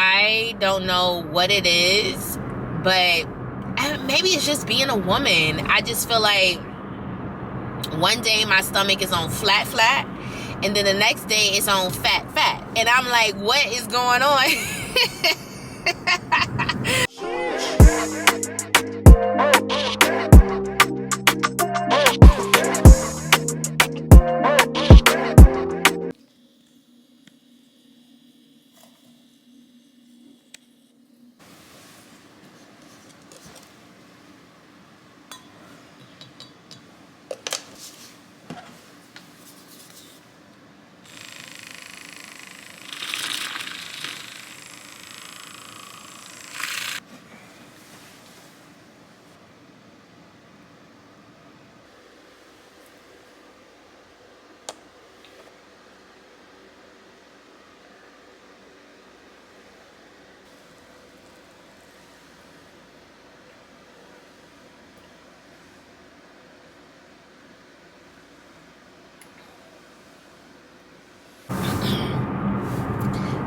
I don't know what it is, but maybe it's just being a woman. I just feel like one day my stomach is on flat, and then the next day it's on fat. And I'm like, what is going on?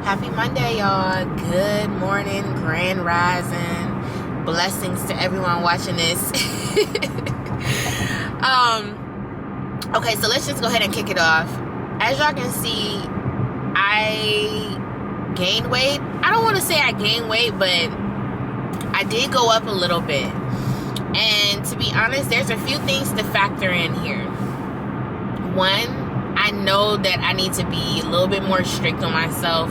Happy Monday, y'all. Good morning, grand rising. Blessings to everyone watching this. Okay, so let's just go ahead and kick it off. As y'all can see, I gained weight. I don't want to say I gained weight, but I did go up a little bit. And to be honest, there's a few things to factor in here. One, I know that I need to be a little bit more strict on myself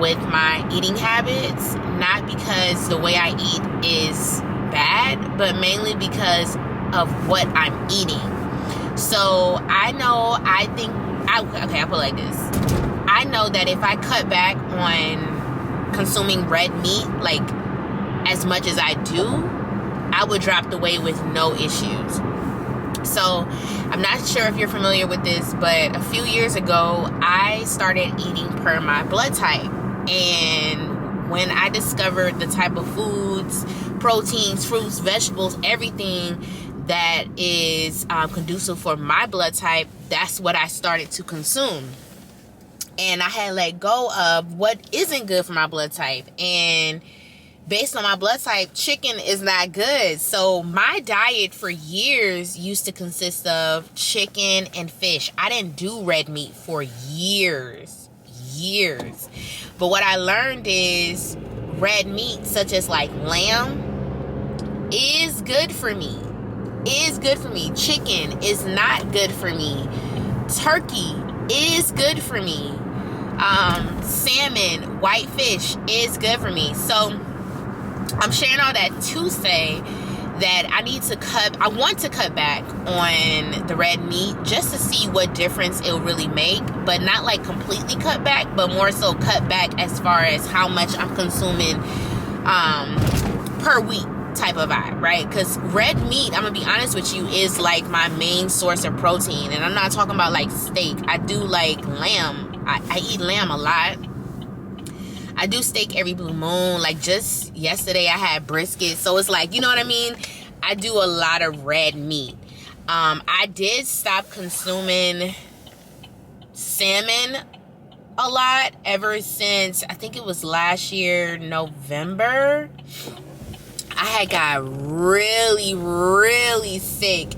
with my eating habits, not because the way I eat is bad, but mainly because of what I'm eating. So I know, I'll put it like this. I know that if I cut back on consuming red meat, like as much as I do, I would drop the weight with no issues. So I'm not sure if you're familiar with this, but a few years ago, I started eating per my blood type. And when I discovered the type of foods, proteins, fruits, vegetables, everything that is conducive for my blood type, that's what I started to consume. And I had let go of what isn't good for my blood type. And based on my blood type, chicken is not good. So my diet for years used to consist of chicken and fish. I didn't do red meat for years. But what I learned is red meat, such as like lamb, is good for me. Chicken is not good for me. Turkey is good for me. Salmon, white fish is good for me. So I'm sharing all that to say that I want to cut back on the red meat just to see what difference it'll really make, but not like completely cut back, but more so cut back as far as how much I'm consuming per week type of vibe, right? Because red meat, I'm gonna be honest with you, is like my main source of protein. And I'm not talking about like steak. I do like lamb. I eat lamb a lot. I do steak every blue moon. Like just yesterday I had brisket. So it's like, you know what I mean? I do a lot of red meat. I did stop consuming salmon a lot ever since, I think it was last year, November. I had got really sick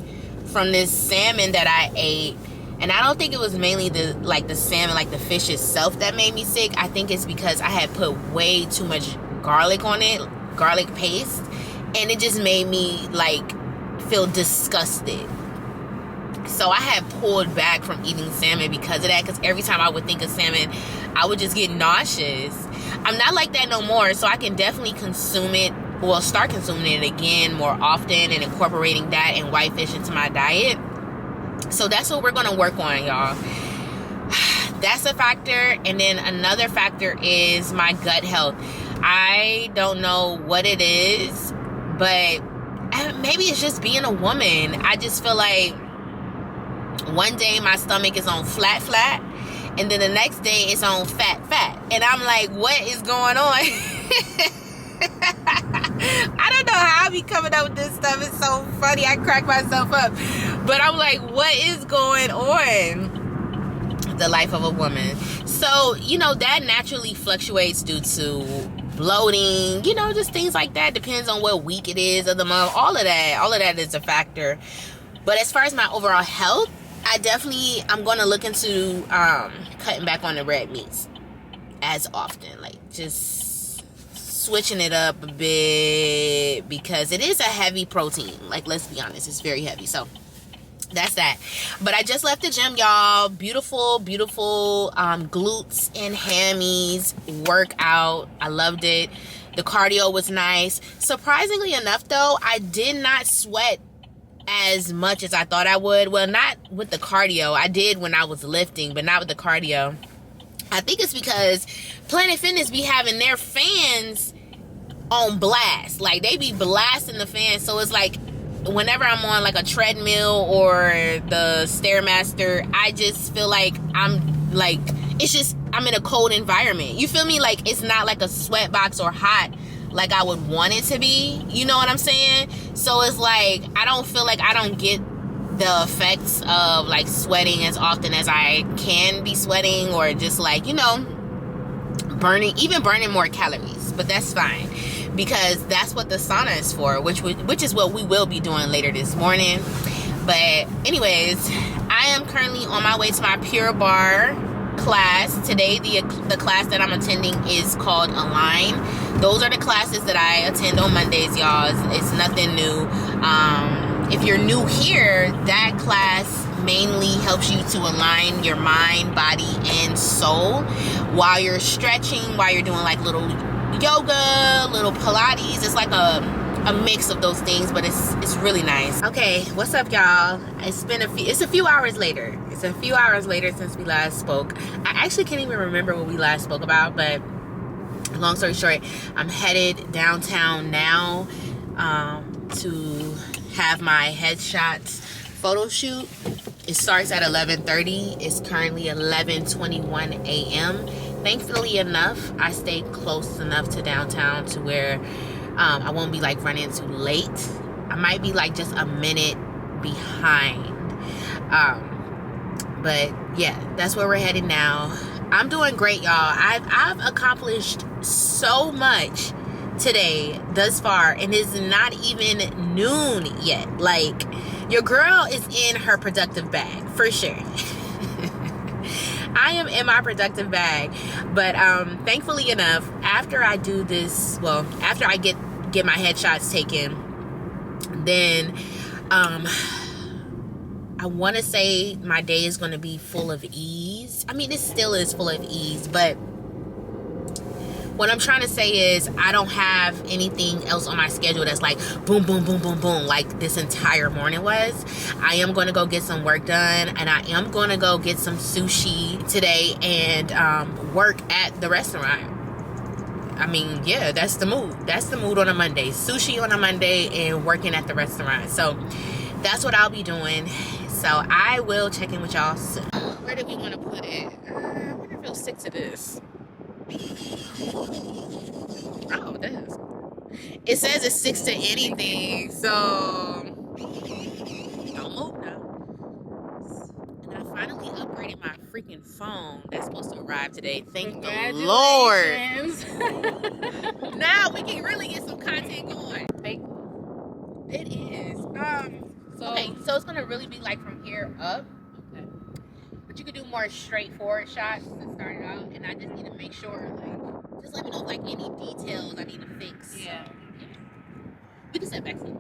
from this salmon that I ate. And I don't think it was mainly the salmon, like the fish itself that made me sick. I think it's because I had put way too much garlic on it, garlic paste. And it just made me like feel disgusted. So I had pulled back from eating salmon because of that. Because every time I would think of salmon, I would just get nauseous. I'm not like that no more. So I can definitely consume it. Well, start consuming it again more often and incorporating that and white fish into my diet. So that's what we're going to work on, y'all. That's a factor. And then another factor is my gut health. I don't know what it is, but maybe it's just being a woman. I just feel like one day my stomach is on flat, and then the next day it's on fat. And I'm like, what is going on? I don't know how I be coming up with this stuff. It's so funny. I crack myself up. But I'm like, what is going on? The life of a woman. So, you know, that naturally fluctuates due to bloating, you know, just things like that. Depends on what week it is of the month. All of that is a factor. But as far as my overall health, I'm going to look into cutting back on the red meats as often. Like, just switching it up a bit, because it is a heavy protein. Like, let's be honest, it's very heavy. So that's that. But I just left the gym, y'all. Beautiful glutes and hammies workout. I loved it. The cardio was nice. Surprisingly enough, though, I did not sweat as much as I thought I would. Well, not with the cardio. I did when I was lifting, but not with the cardio. I think it's because Planet Fitness be having their fans on blast. Like, they be blasting the fans. So it's like, whenever I'm on like a treadmill or the Stairmaster, I just feel like I'm in a cold environment. You feel me? Like, it's not like a sweat box or hot like I would want it to be. You know what I'm saying? So it's like, I don't feel like I don't get the effects of like sweating as often as I can be sweating, or just like, you know, burning more calories. But that's fine, because that's what the sauna is for, which is what we will be doing later this morning. But anyways, I am currently on my way to my Pure Barre class. Today, the class that I'm attending is called Align. Those are the classes that I attend on Mondays, y'all. It's nothing new. If you're new here, that class mainly helps you to align your mind, body, and soul while you're stretching, while you're doing like little yoga, little Pilates. It's like a mix of those things, but it's really nice. Okay, what's up, y'all? It's a few hours later. It's a few hours later since we last spoke. I actually can't even remember what we last spoke about, but long story short, I'm headed downtown now to have my headshots photo shoot. It starts at 11:30. It's currently 11:21 a.m. Thankfully enough, I stayed close enough to downtown to where I won't be like running too late. I might be like just a minute behind. But yeah, that's where we're headed now. I'm doing great, y'all. I've accomplished so much today thus far, and it's not even noon yet. Like, your girl is in her productive bag for sure. I am in my productive bag. But thankfully enough, after I do this, well, after I get my headshots taken, then I want to say my day is going to be full of ease. I mean, it still is full of ease, but what I'm trying to say is I don't have anything else on my schedule that's like boom, boom, boom, boom, boom, like this entire morning was. I am going to go get some work done, and I am going to go get some sushi today and work at the restaurant. I mean, yeah, that's the mood. That's the mood on a Monday. Sushi on a Monday and working at the restaurant. So that's what I'll be doing. So I will check in with y'all soon. Where do we want to put it? I wonder if it'll stick to this. Oh, it does. It says it sticks to anything, so don't move now. And I finally upgraded my freaking phone that's supposed to arrive today. Thank the Lord. Now we can really get some content going. It is. Okay, so it's gonna really be like from here up. Okay. But you could do more straightforward shots to start it out, and I just need to make sure, like, just let me know like any details I need to fix. Yeah. We can set back some.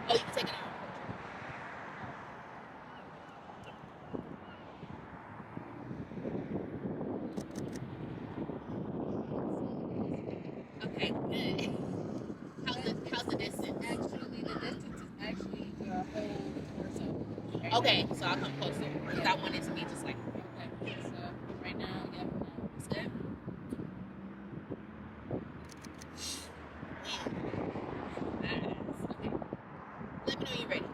Oh, you can take it out. Okay, good. How's the distance? Actually, the distance is actually the whole torso. Okay, so I'll come closer because I want it to be just like. Okay, so right now, yep, it's good. Nice. Okay. Let me know you're ready.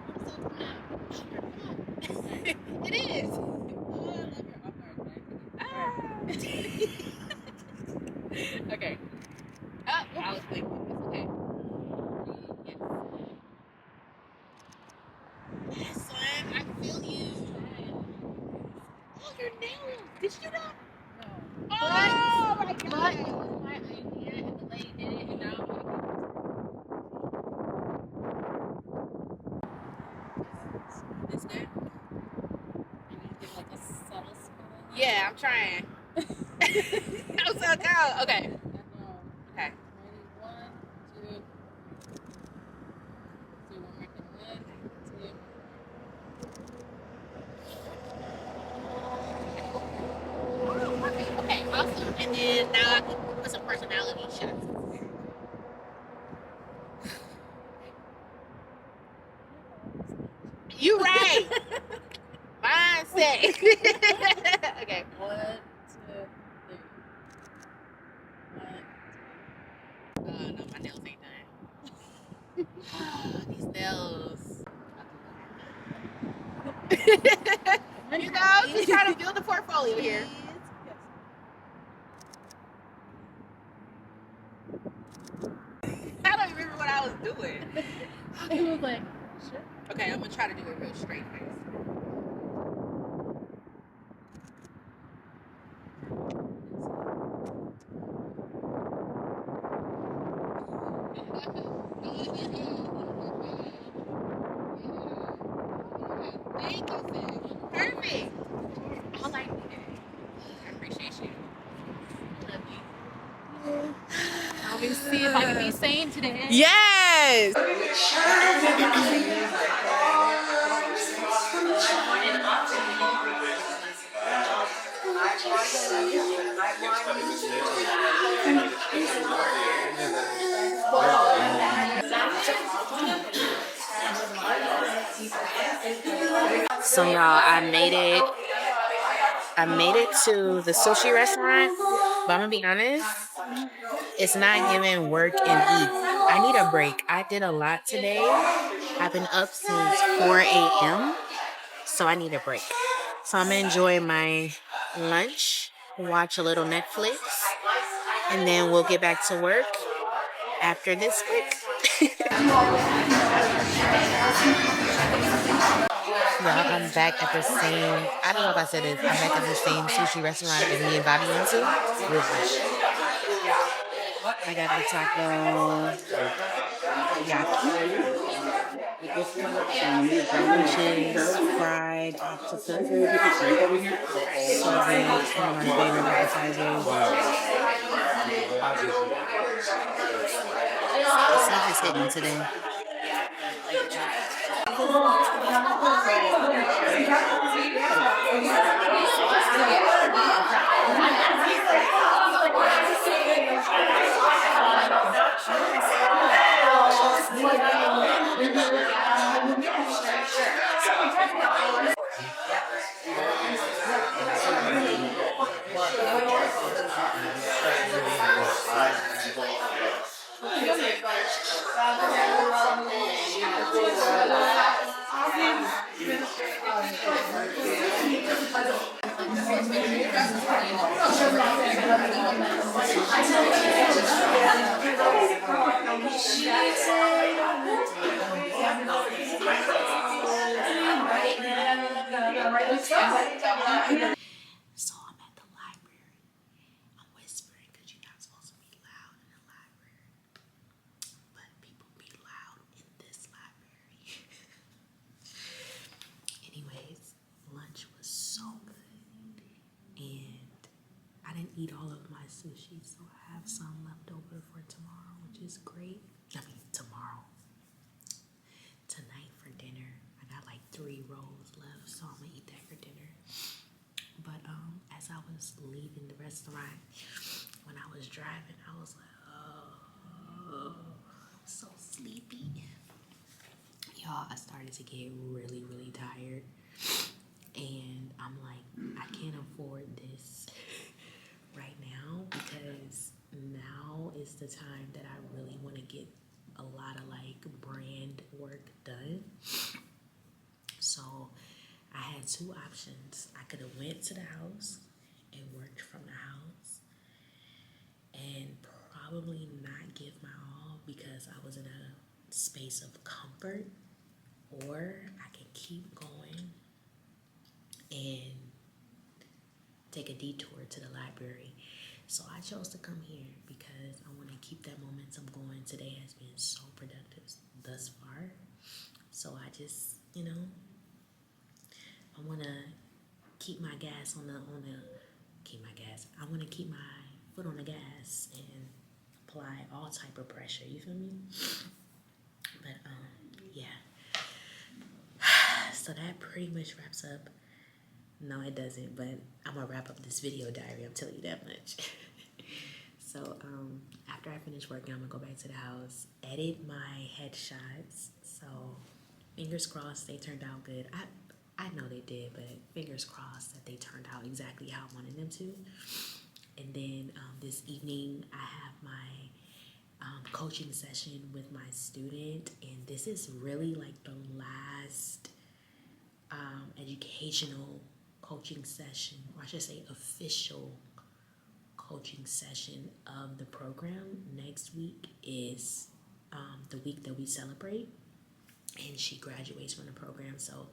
It is. Oh, I love your off-guard back. Okay. Oh, I was thinking. It's okay. Yes. Did you do that? No. Oh my God. But it was my idea, and the lady did it, and now I'm like, This good? and you give like a subtle smell. Yeah, I'm trying. I'm so cold. Okay. Okay. Ready? 1, 2. Do one more thing. 1, 2. Oh, perfect. Okay, awesome. And then now I can put some personality shots. You right. Mindset. Okay. 1, 2, 3. 1, 2. No, my nails ain't done. These nails. You know, just trying to build a portfolio here. I don't remember what I was doing. It was like, sure. Okay, I'm gonna try to do a real straight face. Thank you, sis. Perfect. I like that. I appreciate you. Love you. Let me see if I can be sane today. Yes. So y'all, I made it to the sushi restaurant, but I'm gonna be honest, it's not giving work and eat. I need a break. I did a lot today. I've been up since 4 a.m. So I need a break. So I'm gonna enjoy my lunch, watch a little Netflix, and then we'll get back to work after this break. Yeah, I'm back at the same, I don't know if I said it, I'm back at the same sushi restaurant that me and Bobby went to. I got the taco yaki, which is fried octopus. So good. One of my favorite appetizers. The stuff is hitting today. So I'm at the library. I'm whispering because you're not supposed to be loud in the library. But people be loud in this library. Anyways, lunch was so good. And I didn't eat all of my sushi, so I have some left over for tomorrow, which is great. I mean, tomorrow. Tonight for dinner, I got like 3 rolls left, so I'm gonna eat that for dinner. But as I was leaving the restaurant, when I was driving, I was like, oh, I'm so sleepy. Y'all, I started to get really, really tired. And I'm like, I can't afford this right now, because now is the time that I really want to get a lot of like brand work done. So I had 2 options. I could have went to the house and worked from the house and probably not give my all because I was in a space of comfort, or I can keep going and take a detour to the library. So I chose to come here because I want to keep that momentum going. Today has been so productive thus far. So I just, I want to keep my gas on the I want to keep my foot on the gas and apply all type of pressure. You feel me? But yeah. So that pretty much wraps up. No, it doesn't, but I'm gonna wrap up this video diary. I'm telling you that much. So after I finish working, I'm gonna go back to the house, edit my headshots. So fingers crossed they turned out good. I know they did, but fingers crossed that they turned out exactly how I wanted them to. And then this evening I have my coaching session with my student, and this is really like the last educational coaching session, or I should say official coaching session of the program. Next week is the week that we celebrate, and she graduates from the program. So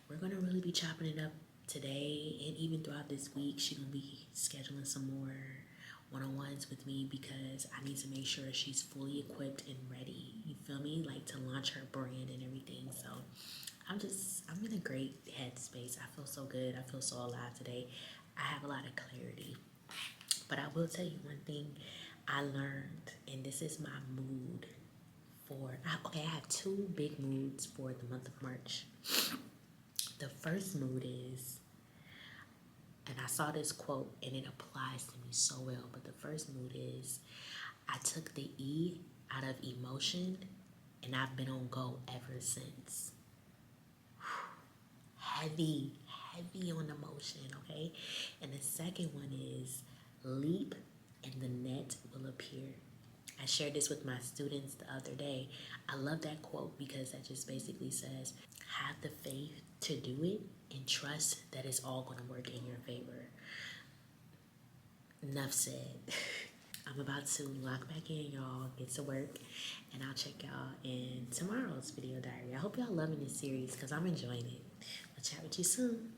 we're gonna really be chopping it up today, and even throughout this week she's gonna be scheduling some more one-on-ones with me because I need to make sure she's fully equipped and ready, you feel me, like to launch her brand and everything. So I'm in a great headspace. I feel so good. I feel so alive today. I have a lot of clarity. But I will tell you one thing I learned, and this is my mood I have two big moods for the month of March. The first mood is, and I saw this quote and it applies to me so well, but the first mood is, I took the E out of emotion and I've been on go ever since. Heavy on emotion, okay? And the second one is, leap and the net will appear. I shared this with my students the other day. I love that quote because that just basically says, have the faith to do it and trust that it's all going to work in your favor. Enough said. I'm about to lock back in, y'all, get to work, and I'll check y'all in tomorrow's video diary. I hope y'all loving this series because I'm enjoying it. I'll chat with you soon.